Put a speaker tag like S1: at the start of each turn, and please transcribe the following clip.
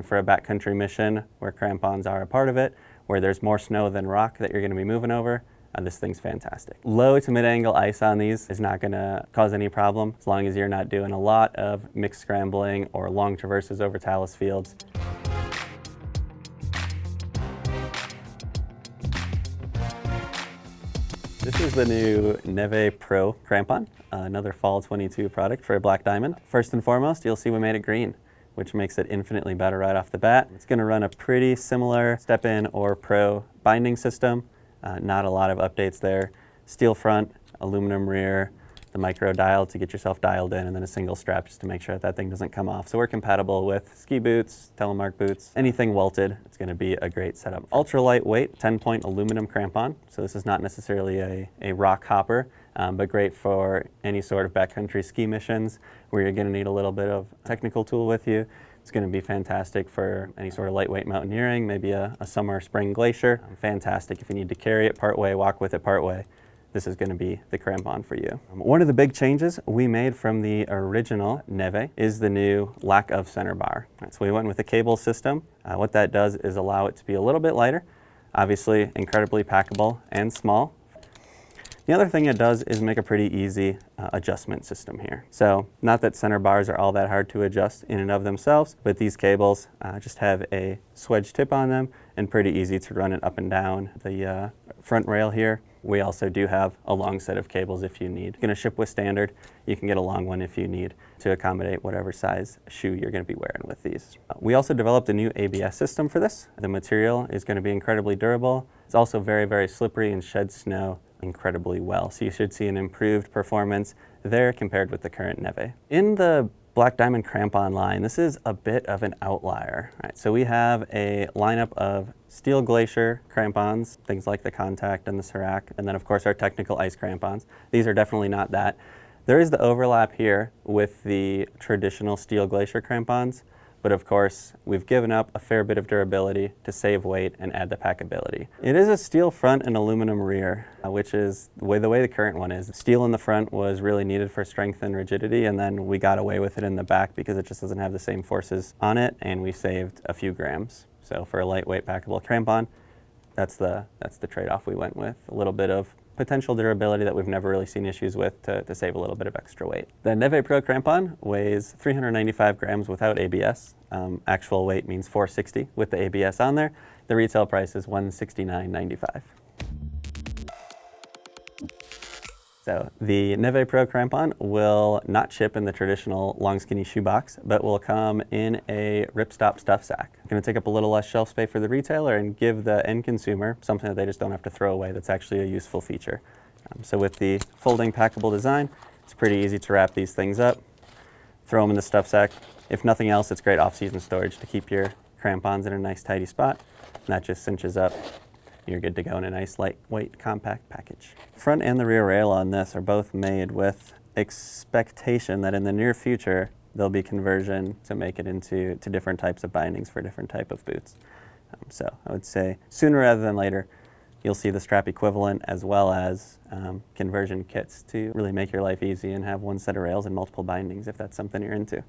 S1: For a backcountry mission where crampons are a part of it, where there's more snow than rock that you're going to be moving over, this thing's fantastic. Low to mid-angle ice on these is not going to cause any problem as long as you're not doing a lot of mixed scrambling or long traverses over talus fields. This is the new Neve Pro Crampon, another Fall 22 product for a Black Diamond. First and foremost, you'll see we made it green, which makes it infinitely better right off the bat. It's going to run a pretty similar step-in or pro binding system. Not a lot of updates there. Steel front, aluminum rear, the micro dial to get yourself dialed in, and then a single strap just to make sure that thing doesn't come off. So we're compatible with ski boots, telemark boots, anything welted. It's going to be a great setup. Ultra lightweight, 10-point aluminum crampon. So this is not necessarily a rock hopper, but great for any sort of backcountry ski missions where you're going to need a little bit of technical tool with you. It's going to be fantastic for any sort of lightweight mountaineering, maybe a summer or spring glacier. Fantastic if you need to carry it partway, walk with it partway. This is going to be the crampon for you. One of the big changes we made from the original Neve is the new lack of center bar. So we went with the cable system. What that does is allow it to be a little bit lighter, obviously incredibly packable and small. The other thing it does is make a pretty easy adjustment system here. So not that center bars are all that hard to adjust in and of themselves, but these cables just have a swedge tip on them and pretty easy to run it up and down the front rail here. We also do have a long set of cables if you need. You're going to ship with standard. You can get a long one if you need to accommodate whatever size shoe you're going to be wearing with these. We also developed a new ABS system for this. The material is going to be incredibly durable. It's also very, very slippery and sheds snow incredibly well. So you should see an improved performance there compared with the current Neve. In the Black Diamond Crampon line, this is a bit of an outlier. Right, so we have a lineup of steel Glacier crampons, things like the Contact and the Serac, and then of course our technical ice crampons. These are definitely not that. There is the overlap here with the traditional steel Glacier crampons, but of course we've given up a fair bit of durability to save weight and add the packability. It is a steel front and aluminum rear, which is the way the current one is. Steel in the front was really needed for strength and rigidity, and then we got away with it in the back because it just doesn't have the same forces on it, and we saved a few grams. So for a lightweight packable crampon, that's the trade-off we went with. A little bit of potential durability that we've never really seen issues with to save a little bit of extra weight. The Neve Pro Crampon weighs 395 grams without ABS. Actual weight means 460 with the ABS on there. The retail price is $169.95. So the Neve Pro Crampon will not ship in the traditional long skinny shoebox, but will come in a ripstop stuff sack. It's going to take up a little less shelf space for the retailer and give the end consumer something that they just don't have to throw away. That's actually a useful feature. So with the folding packable design, it's pretty easy to wrap these things up, throw them in the stuff sack. If nothing else, it's great off-season storage to keep your crampons in a nice tidy spot. And that just cinches up. You're good to go in a nice lightweight compact package. Front and the rear rail on this are both made with expectation that in the near future there'll be conversion to make it into different types of bindings for different type of boots. So I would say sooner rather than later you'll see the strap equivalent as well as conversion kits to really make your life easy and have one set of rails and multiple bindings if that's something you're into.